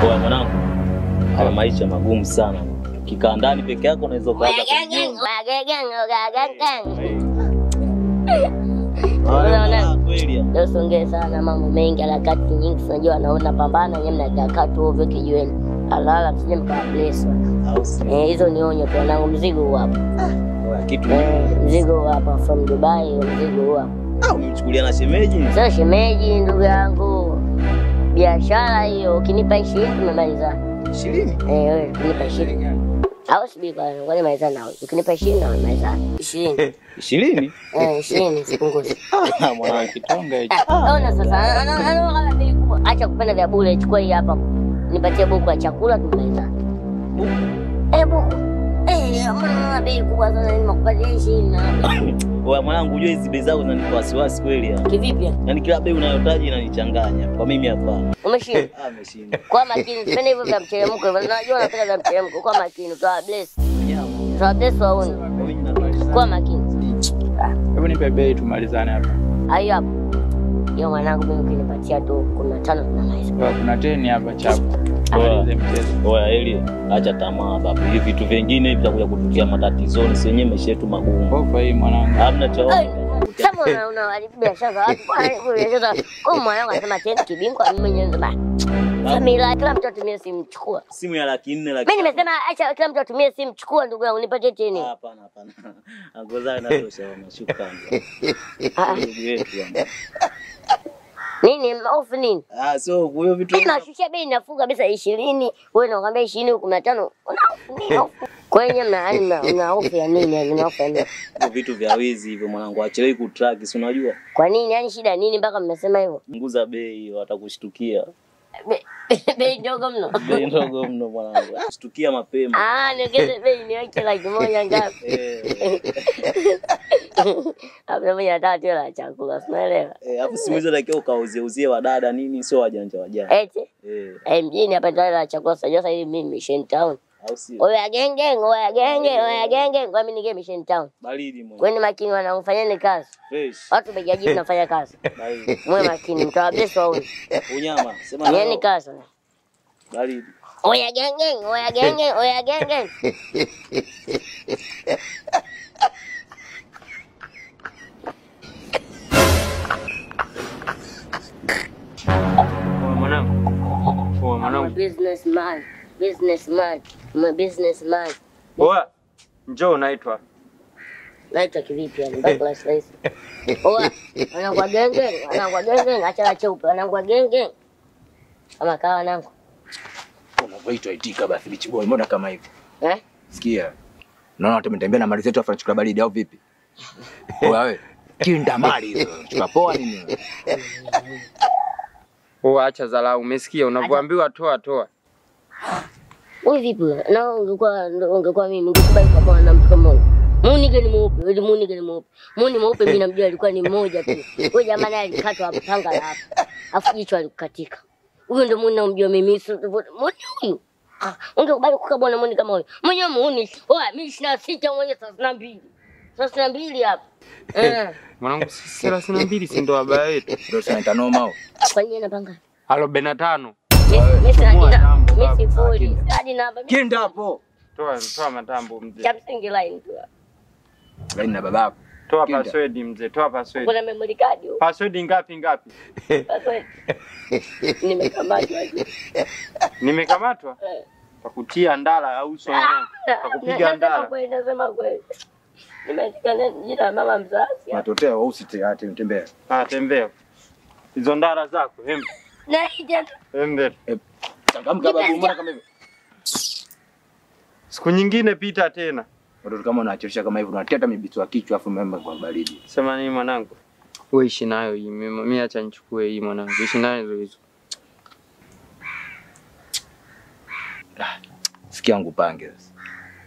Kwa mwanangu, haya maisha magumu sana. Ukikaa ndani peke yako unaweza kuanza kweli. Ndio songea sana mambo mengi harakati nyingi unajua anaona pambana nyinyi mnakaa tu ovyo kijiweni. Alala msije mkabless. Hizo ni onyo tu wanangu mzigo hapo. Kitu mzigo hapa from Dubai mzigo hapa. Umemchukulia na shemeji? Sasa shemeji ndugu yangu. Biashara hiyo ukinipa 20 tumemaliza. 20? Wewe ukinipa 20. Au sibi kwa maliza nao. Ukinipa 20 na maliza. 20. 20? 20 sipunguze. Mwanangu kitonga hicho. Ona sasa ana bei kubwa. Acha kupenda vya bure chukua hii hapa. Nipatie buku ya chakula tumaliza. Buku. Mwana bei kubwa sana ni makupatia 20. Wewe mwanangu unajua hizi bei zako zinanipa wasiwasi kweli ya. Kivipi? Yaani kila bei unayotaji inanichanganya. Kwa mimi hapa. Umeshinda? Ameshinda. Kwa makini, sipende hivyo vya mcheremko. Unajua napenda vya mcheremko. Kwa makini, utawa bless. Utawa bless waone. Kwa makini. Hebu nipe bei tumalizane hapa. Hayo hapo. Yo mwanangu mimi ukinipatia tu 15 tunamaliza. Kuna 10 hapa chapo. Oya Eli, acha tamaa baba. Hivi vitu vingine hivi vitakuja kutukia matatizoni, si wenyewe maisha yetu magumu. Kwa hii mwanangu. Hamna cha. Sasa unaharibu biashara za watu. Kwa mwanangu anasema tena kibingwa mimi mwenyewe ndo Samila kila mtu atumie simu chukua. Simu ya 400 lakini. Mimi nimesema acha kila mtu atumie simu chukua ndugu yangu nipatie teni. Hapana. Angoza inatosha bwana, shukrani. Ndugu yetu bwana. Nini off nini? So hiyo vitu tunashusha bei nafuu kabisa 20. Wewe unakwambia 20 huko 15. Una off. Kwenye una off ya nini? Una off ya nini? Vitu vya wizi hivyo mwanangu achelewi kutrack si unajua? Kwa nini? Yaani shida nini mpaka mmesema hivyo? Punguza bei watakushtukia. Bei ndogo mno. Bei ndogo mno mwanangu. Shtukia mapema. Niongeze bei niweke 1,000 ngapi? Hapo mimi nataka tu la chakula, unaelewa? Hapo simu hizo takiwa ukauzie wadada nini sio wajanja. Eti? Mjini hapa ndio la chakula sasa hivi mimi Mission Town. Au sio? Oya genge, kwa mimi nige Mission Town. Baridi mwana. Kwani makini wanafanyeni kazi. Fresh. Watu bejaji tunafanya kazi. Baridi. Mwe makini mtawabesa wao. Unyama, sema nini kazi? Baridi. Oya genge. Mwanangu. Businessman. Oa, njoo unaitwa. Naitwa kivipi yani mpaka sasa hivi. Oa, anakuwa genge, acha cheupe, anakuwa genge. Kama kawa nangu. Unavoitwa itika basi bichi boy, mbona kama hivyo? Sikia. Naona tumetembea na mali zetu afa chukua baridi au vipi? Wewe, kinda mali hizo. Chukua poa nini? Acha dharau, umesikia unavyoambiwa toa. Wewe vipi? Na ungekuwa mimi ungekubali kwa na mtu kama huyo. Munige ni mweupe. Muni mweupe mimi namjua alikuwa ni mmoja tu. Wewe jamani alikatwa panga la hapa. Afu jicho alikukatika. Huyo ndio muni namjua mimi. Muni huyu. Ungekubali kukabona muni kama huyo. Mwenyewe muni. Oa mimi 26 mwenyewe 32. 32 hapa. Mwanangu 32 si ndo baba yetu. Ndio sasa noma au? Kwa nini napanga? 45. Mimi sifuri. Hadi namba. Kinda hapo. Toa matambo mzee. Chamsingi line tu. Line na babako. Toa password mzee, toa password. Kuna memory card huko. Password ngapi? Password. Nimekamatwa? Pakutia ndala au uso wangu. Pakupiga ndala. Nasema kweli. Nimeandika jina la mama mzazi. Matotea au tembea. Tembea. Hizo ndala zako, hembe. Hembe. Changamka babu, mbona kama hivyo? Siku nyingine pita tena. Watoto kama unachosha kama hivyo unateta mibitu wa kichwa afu memba kwa baridi. Sema nini mwanangu? Wewe ishi nayo hii. Mimi acha nichukue hii mwanangu. Ishi nayo hizo. Sikia yangu pange sasa.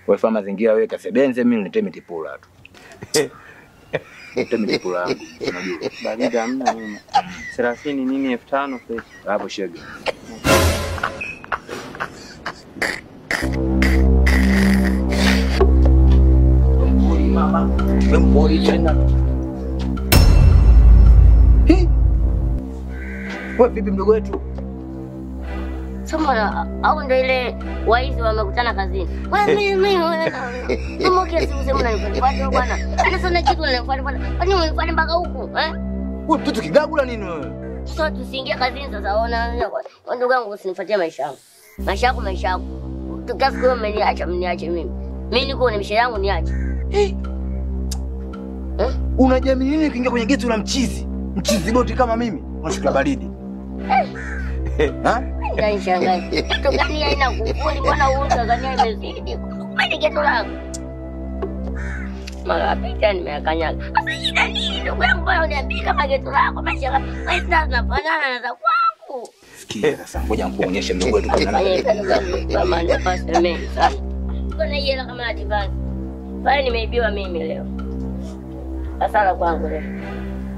Wewe fanya mazingira wewe kasebenze mimi nilete mitipula tu. Nilete mitipula yangu unajua. Baridi hamna mimi. 30 nini 5,000 fresh. Hapo shege. Mama, mbona tena? Wewe vipi mdogo wetu? Soma au ndio ile waizi wamekutana kazini. Wewe mimi kama kiasi useme unanifuata bwana. Ana sana kitu unanifuata bwana. Kwani unanifuata mpaka huku, eh? Wewe mtoto kigagula nini wewe? Sasa tusiingie kazini sasa ona. Ndugu yangu usinifuatie maisha yangu. Maisha yako. Tukasi kwa mniache mimi. Mimi niko na maisha yangu niache. Unajamii nini ukiingia kwenye geti la mchizi? Mchizi boti kama mimi, unashika baridi. Ha? Ndio shangazi. Kitu gani haina kufuli bwana uongo gani imezidi. Mimi geto langu. Mara pita nimekanyaga. Sasa shida nini ndugu yangu bwana uniambie kama geto lako maisha wewe zinafanana na za kwangu. Sikia sasa ngoja nikuonyeshe mdogo wetu kwa nani. Kama nafasi mimi sasa. Kuna yeye kama advance. Bali nimeibiwa mimi leo. Asala kwangu leo.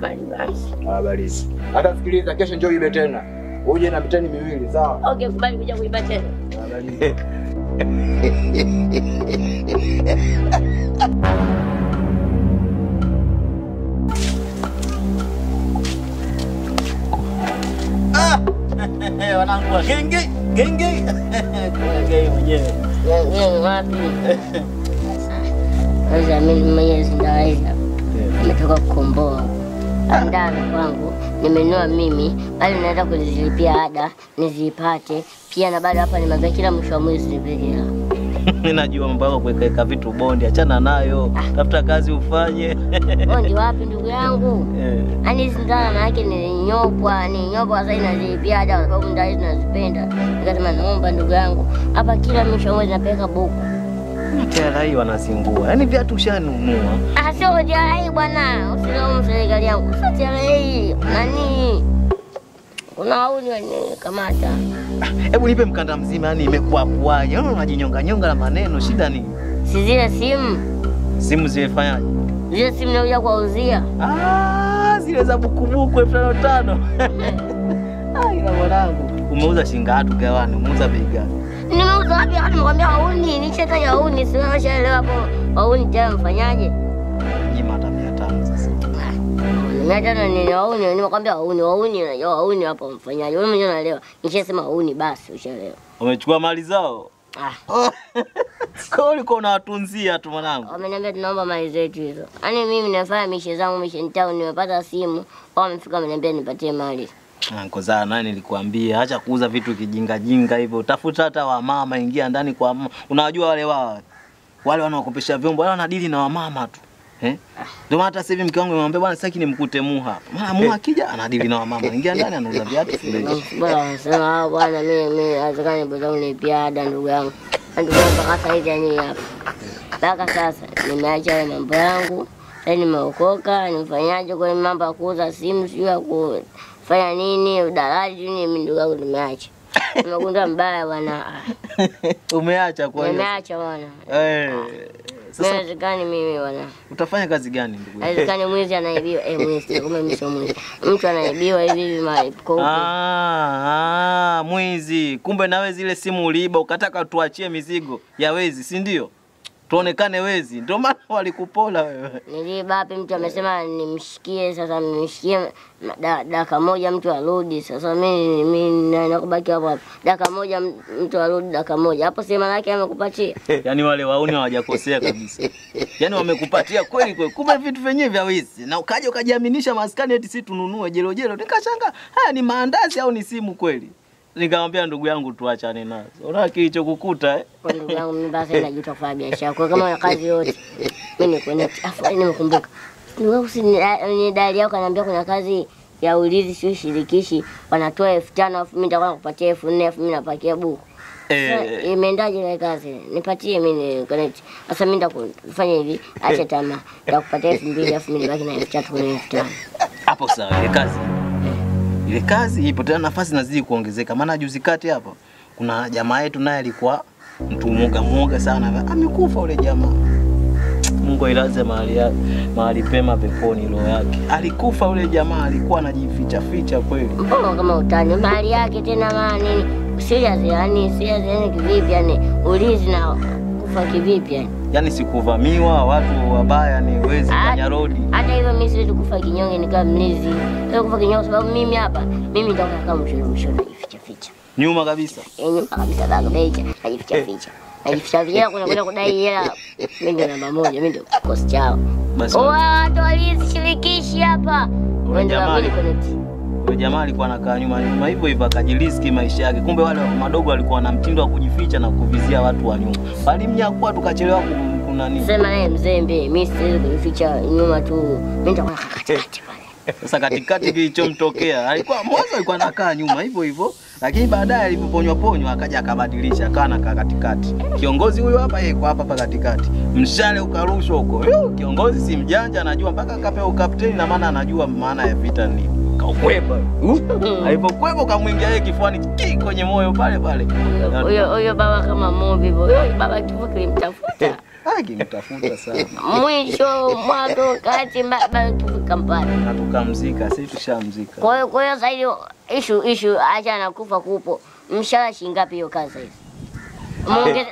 Advance. Habari. Hata sikiliza kesho njoo ibe tena. Uje na miteni miwili, sawa? Okay, kubali kuja kuiba tena. Habari. Wanangu wa genge. Genge mwenyewe. Genge wapi? Sasa mimi mwenyewe sindaweza. Nimetoka kukomboa. Ndani kwangu nimenunua mimi, bali naenda kuzilipia ada, nizipate. Pia na baada hapa nimebaki kila mwisho wa mwezi nipelea. Mimi najua mambo yako kuweka vitu bondi, achana nayo. Tafuta kazi ufanye. Bondi wapi ndugu yangu? Ani sindana yake ninyopwa sasa inazilipia ada kwa sababu ndani tunazipenda. Nikasema naomba ndugu yangu, hapa kila mwisho wa mwezi napeleka buku. TRA wanazingua. Yaani viatu ushanunua. Sio TRA bwana. Usilaumu serikali yangu. Sio TRA. Nani? Kuna wauni wanikamata. Hebu nipe mkanda mzima, yani imekuwa puaje? Unaona unajinyonga la maneno, shida nini? Si zile simu. Simu zimefanyaje? Zile simu nakuja kuuzia. Zile za bukubuku 5,500. Ila mwanangu, umeuza shilingi ngapi gawani? Umeuza bei gani? Nimeuza wapi? Hata nimekwambia hauni, nishataja hauni, sio nashaelewa hapo. Hauni tena mfanyaje? Nyima hata 500 sasa. Nimeacha nini hauni? Nimekwambia hauni, unajua hauni hapo mfanyaje? Wewe mwenyewe unaelewa. Nishasema hauni basi, ushaelewa. Umechukua mali zao? Kwa uliko unawatunzia tu mwanangu. Wameniambia tunaomba mali zetu hizo. Yaani mimi nafanya mishe zangu mission town, nimepata simu, wamefika wameniambia nipatie mali. Nkozaa nani nilikwambia acha kuuza vitu kijinga hivyo. Tafuta hata wamama, ingia ndani kwa mama. Unawajua wale wanaokopesha vyombo, wale wanadili na wamama tu. Ndio maana hata sasa hivi mke wangu amemwambia bwana sasa nimkute Muha hapa. Maana Muha akija anadili na wamama. Ingia ndani anauza viatu fresh. Bwana sema bwana mimi azakani bado nilipia ada ndugu yangu. Ndugu yangu mpaka sasa hivi ni hapa. Mpaka sasa nimeacha mambo yangu. Sasa nimeokoka, nifanyaje kwa mambo ya kuuza simu sio ya kufanya nini, udalaji nini ndugu yangu nimeacha. Nimegundua mbaya bwana. Umeacha kwa hiyo? Nimeacha bwana. Sasa inawezekani mimi bwana. Utafanya kazi gani ndugu yangu? Inawezekani mwizi anaibiwa, mwizi kumbe mimi sio mwizi. Mtu anaibiwa hivi mali kwa huko. Mwizi. Kumbe nawe zile simu uliiba ukataka tuachie mizigo ya wezi, si ndio? Tuonekane wezi. Ndio maana walikupola wewe. Niliiba wapi mtu amesema nimshikie, sasa nimshikie dakika moja mtu arudi. Sasa mimi nakubaki hapo hapo. Dakika moja mtu arudi dakika moja. Hapo sema yake amekupatia. Yaani wale wauni hawajakosea kabisa. Yaani wamekupatia kweli kweli. Kumbe vitu vyenyewe vya wizi. Na ukaja ukajiaminisha maskani eti si tununue jelo. Nikashanga, haya ni maandazi au ni simu kweli? Nikamwambia ndugu yangu tuachane nazo. Unaona kilichokukuta Kwa ndugu yangu mimi basi najuta kufanya biashara. Kwa kama kazi yote mimi niko net. Afu nimekumbuka. Ndugu yangu si ni dali yako ananiambia kuna kazi ya ulizi sio shirikishi wanatoa 5,000 afu mimi nitakuwa nakupatia 4,000 afu mimi napakia buku. Imeendaje ile kazi? Nipatie mimi connect. Sasa mimi ndakufanya hivi, acha tamaa. Nitakupatia 2,000 afu mimi nibaki na 3,000 kwenye 5,000. Hapo sawa ile kazi. Ile kazi ipo tena nafasi nazidi kuongezeka. Maana juzi kati hapo kuna jamaa yetu naye alikuwa mtu muoga sana. Amekufa ule jamaa. Mungu ailaze mahali pema peponi roho yake. Alikufa ule jamaa, alikuwa anajificha kweli. Mbona kama utani mahali yake tena maana nini? Serious yani kivipi yani? Ulizi na kufa kivipi yani? Yaani sikuvamiwa, watu wabaya ni wezi kwenye road. Hata hivyo mimi siwezi kufa kinyonge nikaa mlizi. Sio kufa kinyonge sababu mimi hapa, mimi nitakuwa kama mshoro najificha. Nyuma kabisa. Nyuma kabisa baba mecha. Najificha ficha kuna kudai hela. Mimi ndo namba moja, mimi ndo kikosi chao. Basi. Watu walishirikishi hapa. Yule jamaa alikuwa anakaa nyuma hivyo hivyo akajiriski maisha yake. Kumbe wale madogo walikuwa na mtindo wa kujificha na kuvizia watu wa nyuma. Bali mnyakua tukachelewa kuna nini? Sema naye mzembe, mimi siwezi kujificha nyuma tu. Mimi nitakuwa katikati pale. Sasa katikati kilichomtokea mwanzo alikuwa anakaa nyuma hivyo hivyo, lakini baadaye alipoponywa akaja akabadilisha akawa anakaa katikati. Kiongozi huyo hapa yeye kwa hapa katikati. Mshale ukarushwa huko. Kiongozi si mjanja, anajua mpaka akapewa ukapteni na maana anajua maana ya vita ni kaukwepa. Alipokwepa kamwingia yeye kifuani kwenye moyo pale pale. Huyo baba kama movie hivyo. Huyo baba kifo kilimtafuta. Kimtafuta sana. Mwisho mwanzo kati baba kifika mbali. Na tukamzika, sisi tushamzika. Kwa hiyo sasa hiyo issue acha anakufa kupo. Mshahara shilingi ngapi hiyo kazi hizi?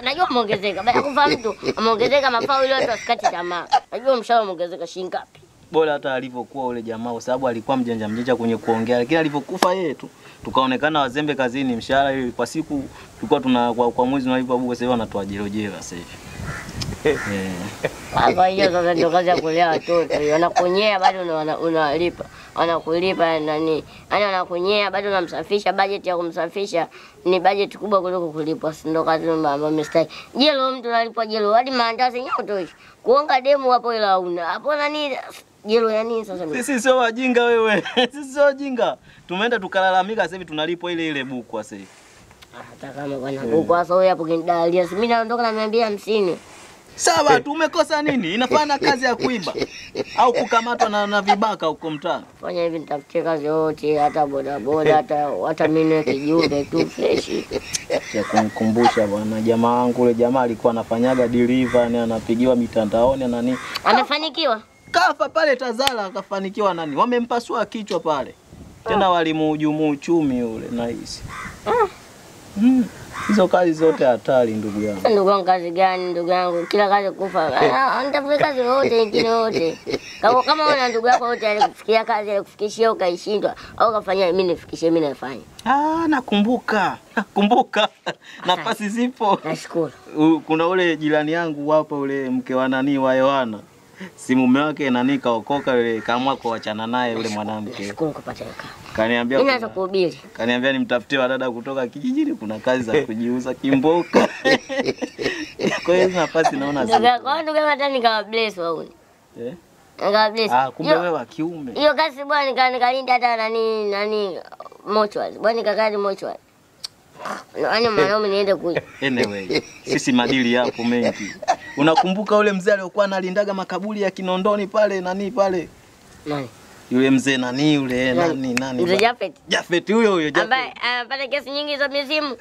Najua muongezeka. Baada kufa mtu ameongezeka mafao ile watu wasikati tamaa. Najua mshahara muongezeka shilingi ngapi? Bora hata alivyokuwa ule jamaa kwa sababu alikuwa mjanja kwenye kuongea, lakini alivyokufa yeye tu tukaonekana wazembe kazini. Mshahara ile kwa siku tulikuwa kwa mwezi unalipa sasa hivi wanatoa jela sasa hivi. Kwa hiyo sasa ndio kazi ya kulea watoto. Wanakunyea bado unalipa. Wanakulipa nani? Yaani wanakunyea bado unamsafisha, budget ya kumsafisha ni budget kubwa kuliko kulipwa. Si ndio kazi mama mistake. Jelo mtu analipwa jelo hadi maandazi nyoto hivi. Kuonga demu hapo ila una. Hapo nani jelo ya nini sasa? Sisi sio wajinga wewe. Sisi sio wajinga. Tumeenda tukalalamika sasa hivi tunalipwa ile buku sasa hivi. Hata kama bwana buku sasa wewe hapo kinidalia. Mimi naondoka na 250. Sawa, tumekosa nini? Inafanya kazi ya kuiba au kukamatwa na vibaka huko mtaani. Fanya hivi nitafutie kazi yote, hata bodaboda, hata mimi kijumbe tu fresh. Ya kumkumbusha bwana jamaa wangu yule jamaa alikuwa anafanyaga delivery, anapigiwa mitandaoni na nini. Amefanikiwa? Kafa pale Tazara akafanikiwa nani? Wamempasua kichwa pale. Tena walimuhujumu uchumi yule nahisi. Hizo kazi zote hatari ndugu yangu. Ndugu yangu kazi gani ndugu yangu? Kila kazi kufa. Nitafuta kazi yote nyingine yote. Kama una ndugu yako yote alikufikia kazi alikufikishia ukaishindwa au kafanya mimi nifikishie mimi nafanya. Nakumbuka. Nafasi zipo. Nashukuru. Kuna ule jirani yangu hapa ule mke wa nani wa Yohana. Si mume wake nani kaokoka yule kaamua kuachana naye yule mwanamke. Nashukuru kupata heka. Kaniambia mimi naweza kuhubiri. Kaniambia nimtafutie wadada kutoka kijijini kuna kazi za kujiuza kimboka. Kwa hiyo nafasi naona sasa. Ndugu yangu hata nikawa bless wao. Nikawa bless. Kumbe wewe wa kiume. Hiyo kazi bwana nikalinda hata nani mochwali. Bwana nikakadi mochwali. Yaani mwanaume niende kule. Anyway, sisi madili yapo mengi. Unakumbuka ule mzee aliyokuwa analindaga makaburi ya Kinondoni pale nani pale? Nani? Yule mzee nani yule nani? Mzee Jafet. Jafet huyo Jafet. Ambaye anapata kesi nyingi za mizimu.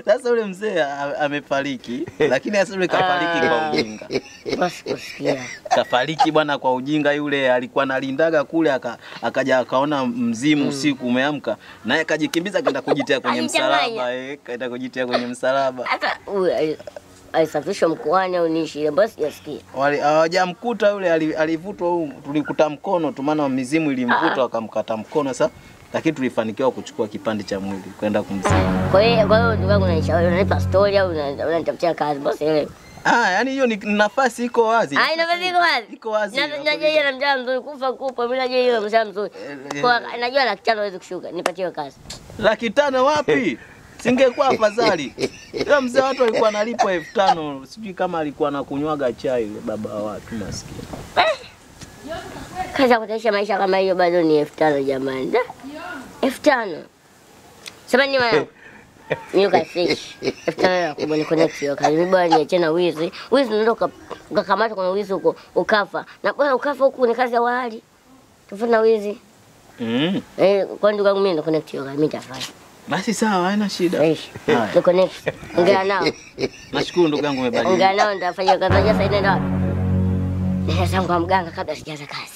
Sasa yule mzee amefariki, lakini sasa yule kafariki kwa ujinga. Basi kusikia. Kafariki bwana kwa ujinga yule alikuwa analindaga kule akaja akaona mzimu usiku umeamka naye akajikimbiza kaenda kujitia kwenye msalaba kaenda kujitia kwenye msalaba. Hata alisafishwa mkoani au nishi basi sijasikia. Hawajamkuta yule alivutwa tulikuta mkono tu maana mizimu ilimvuta akamkata mkono sasa lakini tulifanikiwa kuchukua kipande cha mwili kwenda kumzika. Kwa hiyo ndugu yangu unanipa story au unanitafutia kazi basi ile. Yaani hiyo ni nafasi iko wazi. Nafasi iko wazi. Iko wazi. Najua yeye mjaa mzuri kufa mimi najua yeye mjaa mzuri. Kwa najua 500,000 hawezi kushuka nipatie kazi. 500,000 wapi? Singekuwa afadhali. Yule mzee watu alikuwa analipwa 5,000, sijui kama alikuwa anakunywaga chai yule baba wa watu maskini. Kaza kutaisha maisha kama hiyo bado ni 5,000 jamani. 5,000. Sema ni mwana. Mimi fresh. 5,000 kubwa ni connect hiyo kazi. Mimi bwana niache na wizi. Wizi ndio ukakamata kuna wizi huko ukafa. Na bwana ukafa huko ni kazi ya wali. Tufanya wizi. Kwa ndugu yangu mimi ndo connect hiyo kazi mimi nitafanya. Basi sawa, haina shida. The connect. Ongea nao. Nashukuru ndugu yangu umebadilika. Ongea nao nitafanya kazi sasa inaenda wapi? Nenda zangu kwa mganga kabla sijaanza kazi.